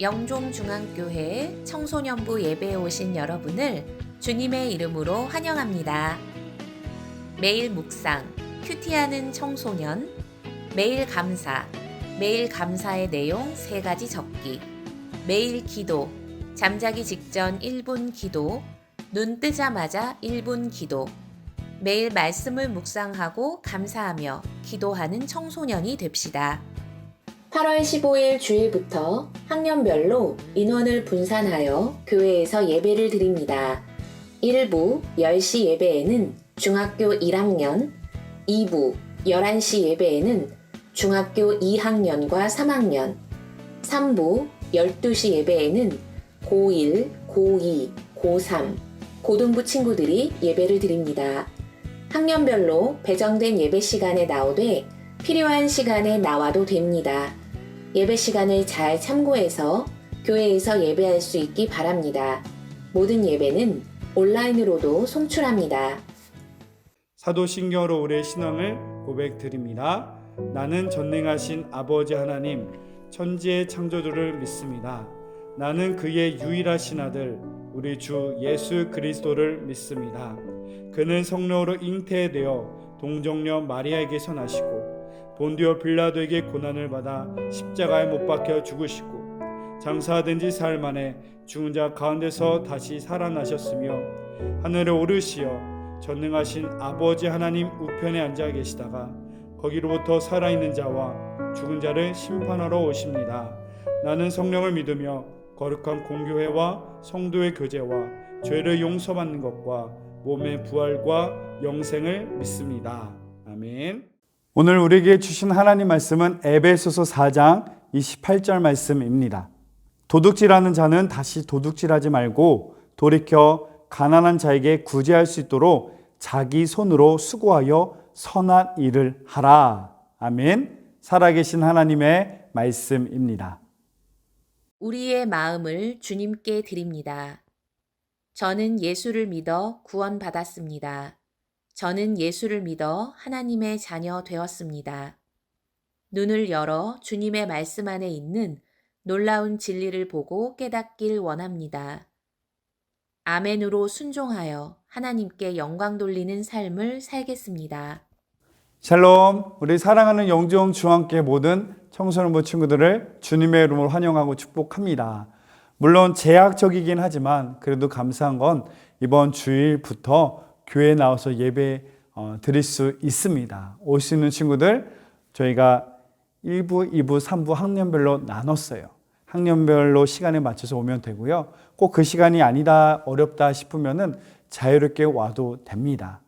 영종중앙교회 청소년부 예배에 오신 여러분을 주님의 이름으로 환영합니다. 매일 묵상, 큐티하는 청소년, 매일 감사, 매일 감사의 내용 3가지 적기, 매일 기도, 잠자기 직전 1분 기도, 눈 뜨자마자 1분 기도, 매일 말씀을 묵상하고 감사하며 기도하는 청소년이 됩시다. 8월 15일 주일부터 학년별로 인원을 분산하여 교회에서 예배를 드립니다. 1부 10시 예배에는 중학교 1학년, 2부 11시 예배에는 중학교 2학년과 3학년, 3부 12시 예배에는 고1, 고2, 고3, 고등부 친구들이 예배를 드립니다. 학년별로 배정된 예배 시간에 나오되 필요한 시간에 나와도 됩니다. 예배 시간을 잘 참고해서 교회에서 예배할 수 있기 바랍니다. 모든 예배는 온라인으로도 송출합니다. 사도신경으로 우리의 신앙을 고백드립니다. 나는 전능하신 아버지 하나님, 천지의 창조주를 믿습니다. 나는 그의 유일하신 아들, 우리 주 예수 그리스도를 믿습니다. 그는 성령으로 잉태되어 동정녀 마리아에게서 나시고 본디오 빌라도에게 고난을 받아 십자가에 못 박혀 죽으시고 장사된 지 사흘 만에 죽은 자 가운데서 다시 살아나셨으며 하늘에 오르시어 전능하신 아버지 하나님 우편에 앉아 계시다가 거기로부터 살아있는 자와 죽은 자를 심판하러 오십니다. 나는 성령을 믿으며 거룩한 공교회와 성도의 교제와 죄를 용서받는 것과 몸의 부활과 영생을 믿습니다. 아멘. 오늘 우리에게 주신 하나님 말씀은 에베소서 4장 28절 말씀입니다. 도둑질하는 자는 다시 도둑질하지 말고 돌이켜 가난한 자에게 구제할 수 있도록 자기 손으로 수고하여 선한 일을 하라. 아멘. 살아계신 하나님의 말씀입니다. 우리의 마음을 주님께 드립니다. 저는 예수를 믿어 구원받았습니다. 저는 예수를 믿어 하나님의 자녀 되었습니다. 눈을 열어 주님의 말씀 안에 있는 놀라운 진리를 보고 깨닫길 원합니다. 아멘으로 순종하여 하나님께 영광 돌리는 삶을 살겠습니다. 샬롬, 우리 사랑하는 영종중앙교회 모든 청소년부 친구들을 주님의 이름으로 환영하고 축복합니다. 물론 제약적이긴 하지만 그래도 감사한 건 이번 주일부터 교회에 나와서 예배 드릴 수 있습니다. 올 수 있는 친구들 저희가 1부, 2부, 3부 학년별로 나눴어요. 학년별로 시간에 맞춰서 오면 되고요. 꼭 그 시간이 아니다, 어렵다 싶으면은 자유롭게 와도 됩니다.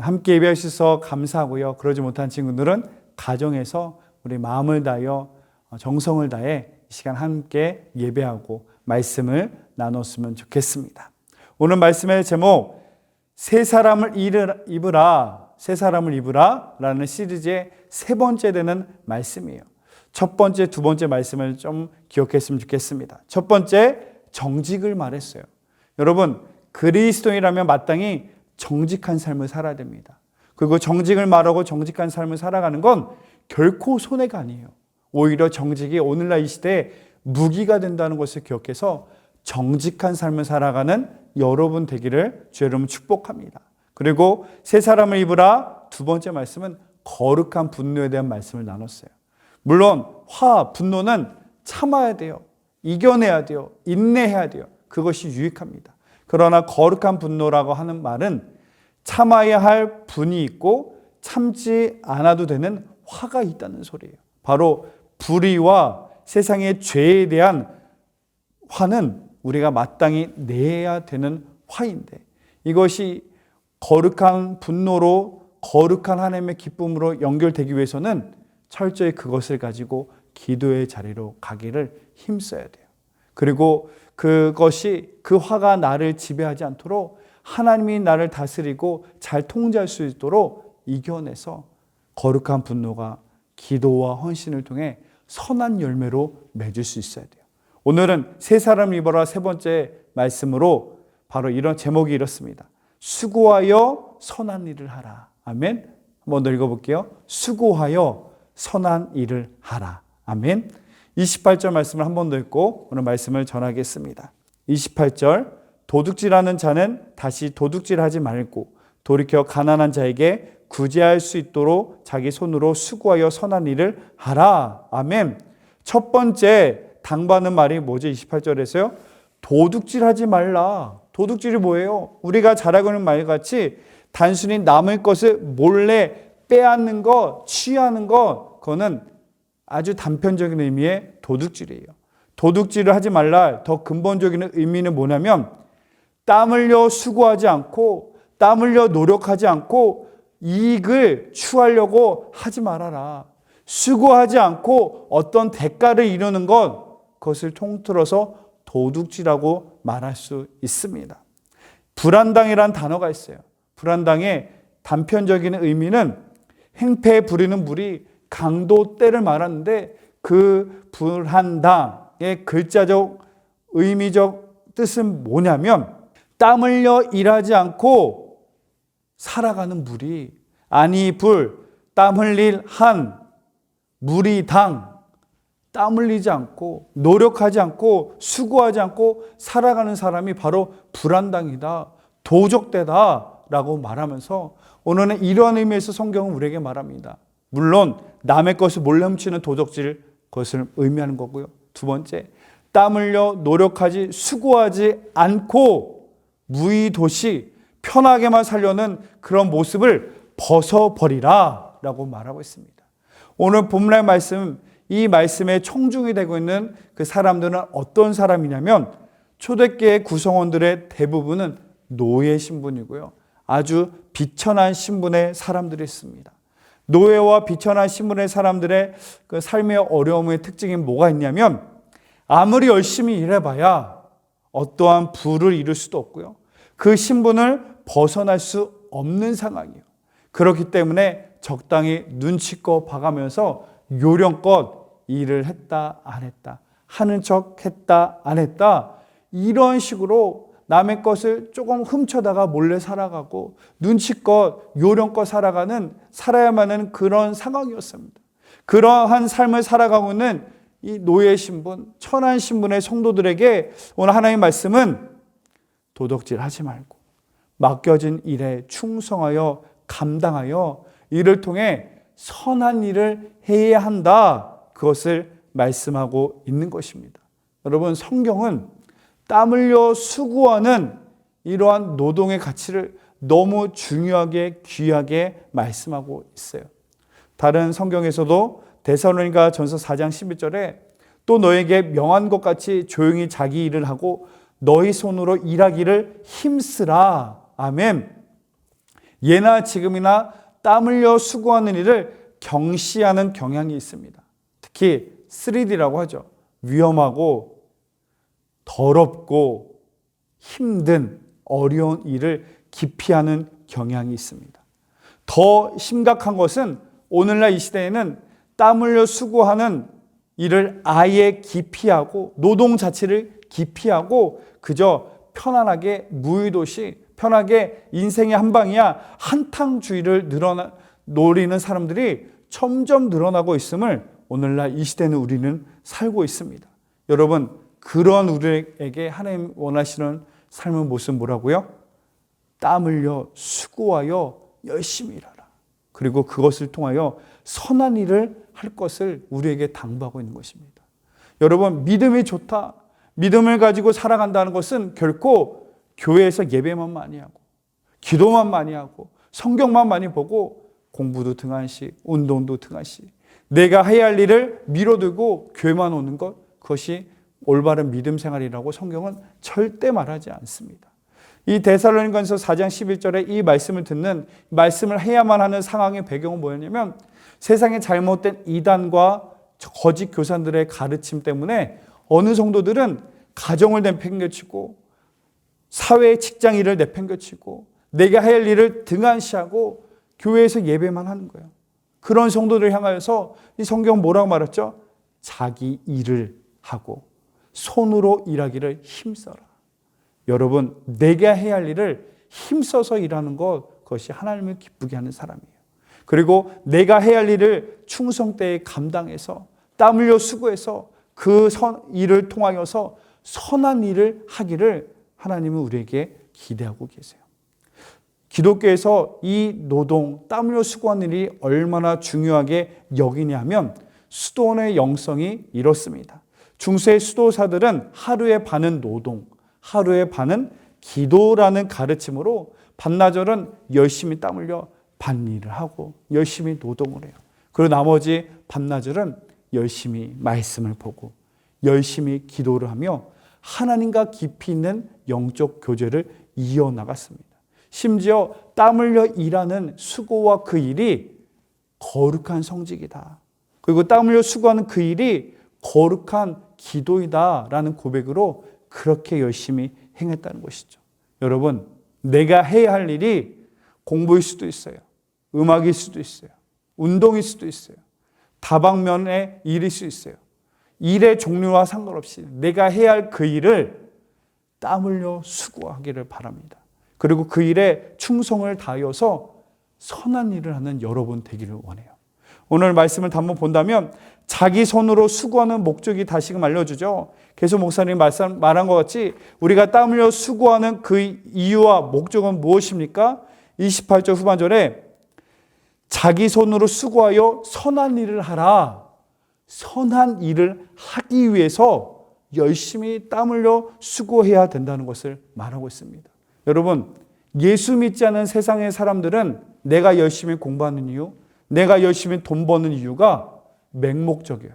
함께 예배할 수 있어서 감사하고요. 그러지 못한 친구들은 가정에서 우리 마음을 다하여 정성을 다해 이 시간 함께 예배하고 말씀을 나눴으면 좋겠습니다. 오늘 말씀의 제목 새 사람을 입으라, 새 사람을 입으라 라는 시리즈의 3번째 되는 말씀이에요. 첫 번째, 두 번째 말씀을 좀 기억했으면 좋겠습니다. 첫 번째, 정직을 말했어요. 여러분, 그리스도인이라면 마땅히 정직한 삶을 살아야 됩니다. 그리고 정직을 말하고 정직한 삶을 살아가는 건 결코 손해가 아니에요. 오히려 정직이 오늘날 이 시대에 무기가 된다는 것을 기억해서 정직한 삶을 살아가는 여러분 되기를 주 여러분 축복합니다. 그리고 새 사람을 입으라 두 번째 말씀은 거룩한 분노에 대한 말씀을 나눴어요. 물론 분노는 참아야 돼요. 이겨내야 돼요. 인내해야 돼요. 그것이 유익합니다. 그러나 거룩한 분노라고 하는 말은 참아야 할 분이 있고 참지 않아도 되는 화가 있다는 소리예요. 바로 불의와 세상의 죄에 대한 화는 우리가 마땅히 내야 되는 화인데 이것이 거룩한 분노로 거룩한 하나님의 기쁨으로 연결되기 위해서는 철저히 그것을 가지고 기도의 자리로 가기를 힘써야 돼요. 그리고 그것이 그 화가 나를 지배하지 않도록 하나님이 나를 다스리고 잘 통제할 수 있도록 이겨내서 거룩한 분노가 기도와 헌신을 통해 선한 열매로 맺을 수 있어야 돼요. 오늘은 새 사람을 입어라 세 번째 말씀으로 바로 이런 제목이 이렇습니다. 수고하여 선한 일을 하라. 아멘. 한번 더 읽어볼게요. 수고하여 선한 일을 하라. 아멘. 28절 말씀을 한 번 더 읽고 오늘 말씀을 전하겠습니다. 28절 도둑질하는 자는 다시 도둑질하지 말고 돌이켜 가난한 자에게 구제할 수 있도록 자기 손으로 수고하여 선한 일을 하라. 아멘. 첫 번째 당부하는 말이 뭐죠? 28절에서요. 도둑질하지 말라. 도둑질이 뭐예요? 우리가 잘 알고 있는 말같이 단순히 남의 것을 몰래 빼앗는 것, 취하는 것, 그거는 아주 단편적인 의미의 도둑질이에요. 도둑질을 하지 말라. 더 근본적인 의미는 뭐냐면 땀 흘려 수고하지 않고 땀 흘려 노력하지 않고 이익을 취하려고 하지 말아라. 수고하지 않고 어떤 대가를 이루는 것, 그것을 통틀어서 도둑질이라고 말할 수 있습니다. 불안당이란 단어가 있어요. 불안당의 단편적인 의미는 행패에 부리는 물이 강도 때를 말하는데 그 불안당의 글자적 의미적 뜻은 뭐냐면 땀 흘려 일하지 않고 살아가는 물이 아니 불, 땀 흘릴 한, 물이 당, 땀 흘리지 않고 노력하지 않고 수고하지 않고 살아가는 사람이 바로 불안당이다, 도적대다 라고 말하면서 오늘은 이러한 의미에서 성경은 우리에게 말합니다. 물론 남의 것을 몰래 훔치는 도적질, 그것을 의미하는 거고요. 두 번째, 땀 흘려 노력하지 수고하지 않고 무의도시 편하게만 살려는 그런 모습을 벗어버리라 라고 말하고 있습니다. 오늘 본문의 말씀, 이 말씀의 총중이 되고 있는 그 사람들은 어떤 사람이냐면 초대교회 구성원들의 대부분은 노예 신분이고요. 아주 비천한 신분의 사람들이 있습니다. 노예와 비천한 신분의 사람들의 그 삶의 어려움의 특징이 뭐가 있냐면 아무리 열심히 일해봐야 어떠한 부를 이룰 수도 없고요. 그 신분을 벗어날 수 없는 상황이에요. 그렇기 때문에 적당히 눈치껏 봐가면서 요령껏 일을 했다 안 했다, 하는 척 했다 안 했다, 이런 식으로 남의 것을 조금 훔쳐다가 몰래 살아가고 눈치껏 요령껏 살아야만 하는 그런 상황이었습니다. 그러한 삶을 살아가고 있는 이 노예 신분, 천한 신분의 성도들에게 오늘 하나님의 말씀은 도둑질하지 말고 맡겨진 일에 충성하여 감당하여 이를 통해 선한 일을 해야 한다, 그것을 말씀하고 있는 것입니다. 여러분, 성경은 땀 흘려 수고하는 이러한 노동의 가치를 너무 중요하게 귀하게 말씀하고 있어요. 다른 성경에서도 데살로니가 전서 4장 11절에 또 너에게 명한 것 같이 조용히 자기 일을 하고 너희 손으로 일하기를 힘쓰라. 아멘. 예나 지금이나 땀 흘려 수고하는 일을 경시하는 경향이 있습니다. 특히 3D라고 하죠. 위험하고 더럽고 힘든 어려운 일을 기피하는 경향이 있습니다. 더 심각한 것은 오늘날 이 시대에는 땀 흘려 수고하는 일을 아예 기피하고 노동 자체를 기피하고 그저 편안하게 무의도시 편하게 인생의 한 방이야 한탕주의를 노리는 사람들이 점점 늘어나고 있음을 오늘날 이 시대는 우리는 살고 있습니다. 여러분, 그런 우리에게 하나님 원하시는 삶의 모습은 뭐라고요? 땀 흘려 수고하여 열심히 일하라. 그리고 그것을 통하여 선한 일을 할 것을 우리에게 당부하고 있는 것입니다. 여러분, 믿음이 좋다, 믿음을 가지고 살아간다는 것은 결코 교회에서 예배만 많이 하고 기도만 많이 하고 성경만 많이 보고 공부도 등한시 운동도 등한시 내가 해야 할 일을 미뤄두고 교회만 오는 것, 그것이 올바른 믿음 생활이라고 성경은 절대 말하지 않습니다. 이 데살로니가서 4장 11절에 이 말씀을 듣는, 말씀을 해야만 하는 상황의 배경은 뭐였냐면 세상의 잘못된 이단과 거짓 교사들의 가르침 때문에 어느 성도들은 가정을 내팽개치고 사회 직장 일을 내팽개치고 내가 할 일을 등한시하고 교회에서 예배만 하는 거예요. 그런 성도들을 향하여서 이 성경 뭐라고 말했죠? 자기 일을 하고 손으로 일하기를 힘써라. 여러분, 내가 해야 할 일을 힘써서 일하는 것, 그것이 하나님을 기쁘게 하는 사람이에요. 그리고 내가 해야 할 일을 충성되이 감당해서 땀 흘려 수고해서 그 일을 통하여서 선한 일을 하기를 하나님은 우리에게 기대하고 계세요. 기독교에서 이 노동, 땀 흘려 수고하는 일이 얼마나 중요하게 여기냐면 수도원의 영성이 이렇습니다. 중세의 수도사들은 하루의 반은 노동, 하루의 반은 기도라는 가르침으로 반나절은 열심히 땀 흘려 밭일을 하고 열심히 노동을 해요. 그리고 나머지 반나절은 열심히 말씀을 보고 열심히 기도를 하며 하나님과 깊이 있는 영적 교제를 이어나갔습니다. 심지어 땀 흘려 일하는 수고와 그 일이 거룩한 성직이다. 그리고 땀 흘려 수고하는 그 일이 거룩한 기도이다라는 고백으로 그렇게 열심히 행했다는 것이죠. 여러분, 내가 해야 할 일이 공부일 수도 있어요. 음악일 수도 있어요. 운동일 수도 있어요. 다방면의 일일 수 있어요. 일의 종류와 상관없이 내가 해야 할 그 일을 땀 흘려 수고하기를 바랍니다. 그리고 그 일에 충성을 다하여서 선한 일을 하는 여러분 되기를 원해요. 오늘 말씀을 한번 본다면 자기 손으로 수고하는 목적이 다시금 알려주죠. 계속 목사님이 말한 것 같이 우리가 땀 흘려 수고하는 그 이유와 목적은 무엇입니까? 28절 후반절에 자기 손으로 수고하여 선한 일을 하라. 선한 일을 하기 위해서 열심히 땀 흘려 수고해야 된다는 것을 말하고 있습니다. 여러분, 예수 믿지 않은 세상의 사람들은 내가 열심히 공부하는 이유, 내가 열심히 돈 버는 이유가 맹목적이에요.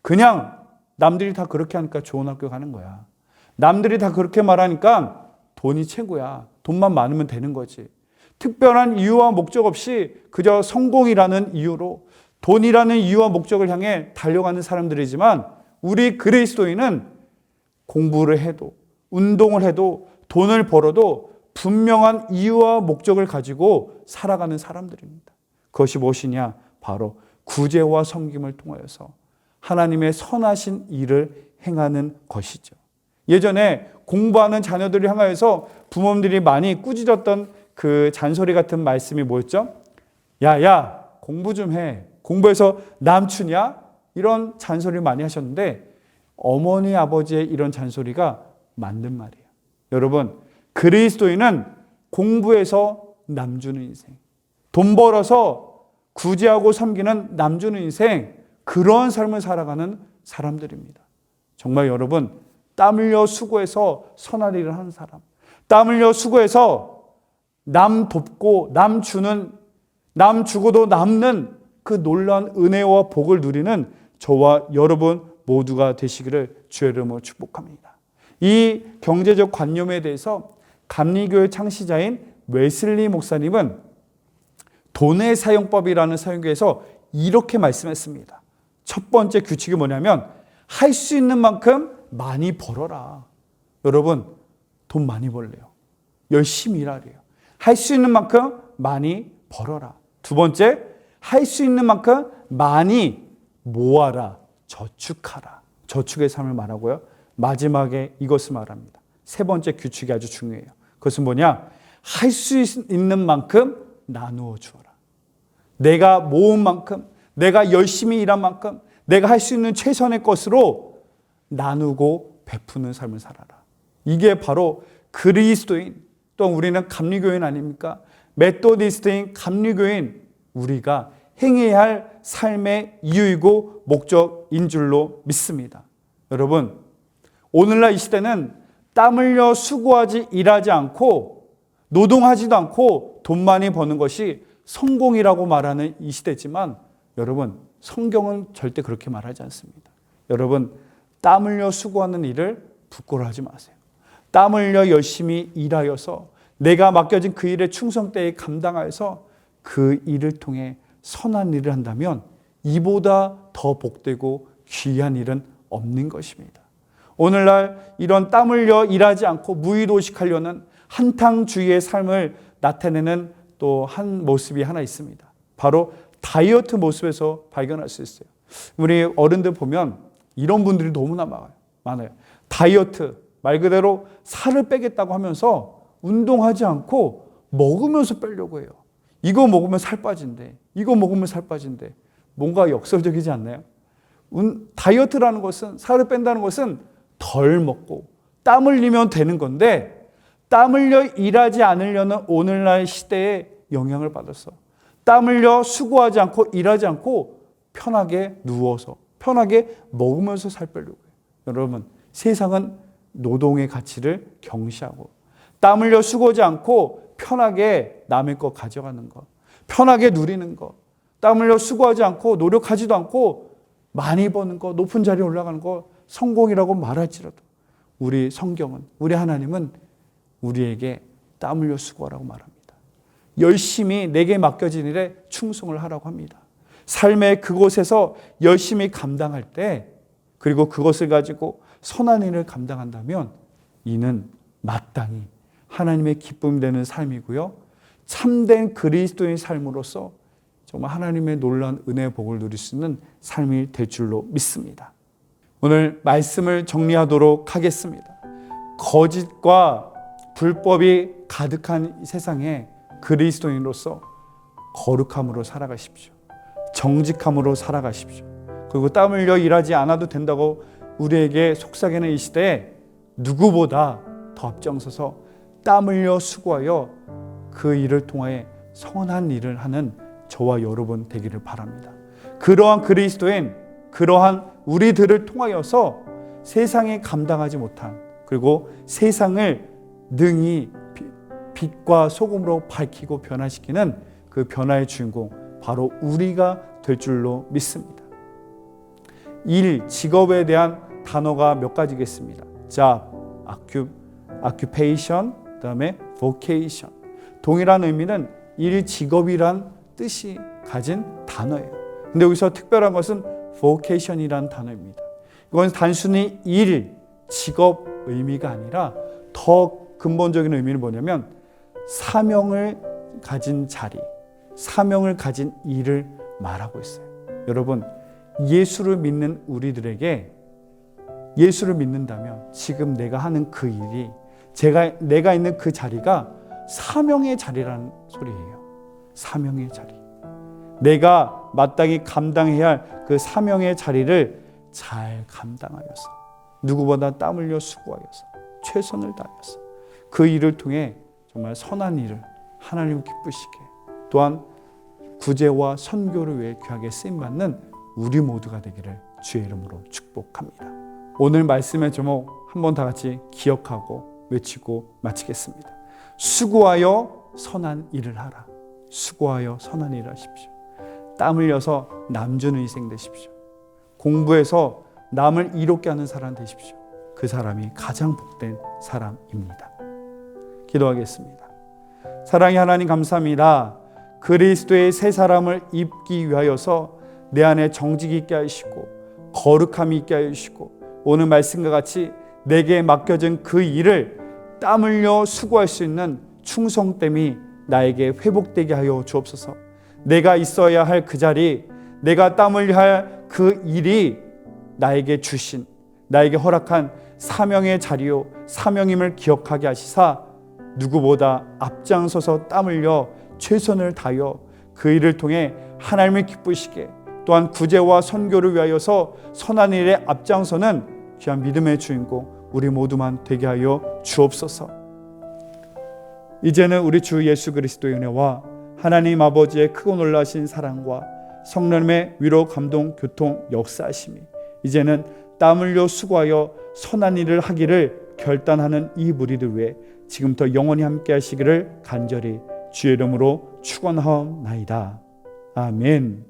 그냥 남들이 다 그렇게 하니까 좋은 학교 가는 거야. 남들이 다 그렇게 말하니까 돈이 최고야. 돈만 많으면 되는 거지. 특별한 이유와 목적 없이 그저 성공이라는 이유로 돈이라는 이유와 목적을 향해 달려가는 사람들이지만 우리 그리스도인은 공부를 해도 운동을 해도 돈을 벌어도 분명한 이유와 목적을 가지고 살아가는 사람들입니다. 그것이 무엇이냐? 바로 구제와 섬김을 통하여서 하나님의 선하신 일을 행하는 것이죠. 예전에 공부하는 자녀들을 향하여서 부모님들이 많이 꾸짖었던 그 잔소리 같은 말씀이 뭐였죠? 야, 공부 좀 해. 공부해서 남추냐? 이런 잔소리를 많이 하셨는데 어머니, 아버지의 이런 잔소리가 맞는 말이에요. 여러분, 그리스도인은 공부해서 남주는 인생, 돈 벌어서 구제하고 섬기는 남주는 인생, 그런 삶을 살아가는 사람들입니다. 정말 여러분, 땀 흘려 수고해서 선한 일을 하는 사람, 땀 흘려 수고해서 남 돕고 남 주는, 남 주고도 남는 그 놀라운 은혜와 복을 누리는 저와 여러분 모두가 되시기를 주의 이름으로 축복합니다. 이 경제적 관념에 대해서 감리교회 창시자인 웨슬리 목사님은 돈의 사용법이라는 사용교에서 이렇게 말씀했습니다. 첫 번째 규칙이 뭐냐면 할 수 있는 만큼 많이 벌어라. 여러분, 돈 많이 벌래요. 열심히 일하래요. 할 수 있는 만큼 많이 벌어라. 두 번째, 할 수 있는 만큼 많이 모아라. 저축하라. 저축의 삶을 말하고요. 마지막에 이것을 말합니다. 세 번째 규칙이 아주 중요해요. 그것은 뭐냐? 할 수 있는 만큼 나누어 주어라. 내가 모은 만큼, 내가 열심히 일한 만큼, 내가 할 수 있는 최선의 것으로 나누고 베푸는 삶을 살아라. 이게 바로 그리스도인, 또 우리는 감리교인 아닙니까? 메토디스트인 감리교인 우리가 행해야 할 삶의 이유이고 목적인 줄로 믿습니다. 여러분, 오늘날 이 시대는 땀 흘려 수고하지 일하지 않고 노동하지도 않고 돈 많이 버는 것이 성공이라고 말하는 이 시대지만 여러분, 성경은 절대 그렇게 말하지 않습니다. 여러분, 땀 흘려 수고하는 일을 부끄러워하지 마세요. 땀 흘려 열심히 일하여서 내가 맡겨진 그 일에 충성되게 감당하여서 그 일을 통해 선한 일을 한다면 이보다 더 복되고 귀한 일은 없는 것입니다. 오늘날 이런 땀 흘려 일하지 않고 무의도식하려는 한탕주의의 삶을 나타내는 또 한 모습이 하나 있습니다. 바로 다이어트 모습에서 발견할 수 있어요. 우리 어른들 보면 이런 분들이 너무나 많아요. 다이어트, 말 그대로 살을 빼겠다고 하면서 운동하지 않고 먹으면서 빼려고 해요. 이거 먹으면 살 빠진대. 이거 먹으면 살 빠진대. 뭔가 역설적이지 않나요? 다이어트라는 것은, 살을 뺀다는 것은 덜 먹고 땀 흘리면 되는 건데, 땀 흘려 일하지 않으려는 오늘날 시대에 영향을 받았어. 땀 흘려 수고하지 않고 일하지 않고 편하게 누워서 편하게 먹으면서 살 빼려고 해요. 여러분, 세상은 노동의 가치를 경시하고, 땀 흘려 수고하지 않고 편하게 남의 것 가져가는 것, 편하게 누리는 것, 땀 흘려 수고하지 않고 노력하지도 않고 많이 버는 것, 높은 자리에 올라가는 것, 성공이라고 말할지라도 우리 성경은, 우리 하나님은 우리에게 땀 흘려 수고하라고 말합니다. 열심히 내게 맡겨진 일에 충성을 하라고 합니다. 삶의 그곳에서 열심히 감당할 때, 그리고 그것을 가지고 선한 일을 감당한다면 이는 마땅히 하나님의 기쁨이 되는 삶이고요, 참된 그리스도인 삶으로서 정말 하나님의 놀라운 은혜의 복을 누릴 수 있는 삶이 될 줄로 믿습니다. 오늘 말씀을 정리하도록 하겠습니다. 거짓과 불법이 가득한 세상에 그리스도인으로서 거룩함으로 살아가십시오. 정직함으로 살아가십시오. 그리고 땀 흘려 일하지 않아도 된다고 우리에게 속삭이는 이 시대에 누구보다 더 앞장서서 땀 흘려 수고하여 그 일을 통하여 선한 일을 하는 저와 여러분 되기를 바랍니다. 그러한 그리스도인, 그러한 우리들을 통하여서 세상에 감당하지 못한, 그리고 세상을 능히 빛과 소금으로 밝히고 변화시키는 그 변화의 주인공, 바로 우리가 될 줄로 믿습니다. 일, 직업에 대한 단어가 몇 가지겠습니다. job, occupation, 그 다음에 vocation. 동일한 의미는 일, 직업이란 뜻이 가진 단어예요. 근데 여기서 특별한 것은 vocation이라는 단어입니다. 이건 단순히 일, 직업 의미가 아니라 더 근본적인 의미는 뭐냐면 사명을 가진 자리, 사명을 가진 일을 말하고 있어요. 여러분, 예수를 믿는 우리들에게, 예수를 믿는다면 지금 내가 하는 그 일이, 내가 있는 그 자리가 사명의 자리라는 소리예요. 사명의 자리. 내가 마땅히 감당해야 할 그 사명의 자리를 잘 감당하여서, 누구보다 땀 흘려 수고하여서, 최선을 다하여서 그 일을 통해 정말 선한 일을 하나님 기쁘시게, 또한 구제와 선교를 위해 귀하게 쓰임받는 우리 모두가 되기를 주의 이름으로 축복합니다. 오늘 말씀의 제목 한번 다 같이 기억하고 외치고 마치겠습니다. 수고하여 선한 일을 하라. 수고하여 선한 일을 하십시오. 땀 흘려서 남 주는 희생 되십시오. 공부해서 남을 이롭게 하는 사람 되십시오. 그 사람이 가장 복된 사람입니다. 기도하겠습니다. 사랑의 하나님, 감사합니다. 그리스도의 새 사람을 입기 위하여서 내 안에 정직이 있게 하시고 거룩함이 있게 하시고, 오늘 말씀과 같이 내게 맡겨진 그 일을 땀 흘려 수고할 수 있는 충성됨이 나에게 회복되게 하여 주옵소서. 내가 있어야 할 그 자리, 내가 땀 흘려 할 그 일이 나에게 주신, 나에게 허락한 사명의 자리요 사명임을 기억하게 하시사 누구보다 앞장서서 땀 흘려 최선을 다하여 그 일을 통해 하나님을 기쁘시게, 또한 구제와 선교를 위하여서 선한 일에 앞장서는 귀한 믿음의 주인공 우리 모두만 되게 하여 주옵소서. 이제는 우리 주 예수 그리스도의 은혜와 하나님 아버지의 크고 놀라신 사랑과 성령님의 위로, 감동, 교통, 역사하심이 이제는 땀 흘려 수고하여 선한 일을 하기를 결단하는 이 무리들 위해 지금부터 영원히 함께 하시기를 간절히 주의 이름으로 축원하옵나이다. 아멘.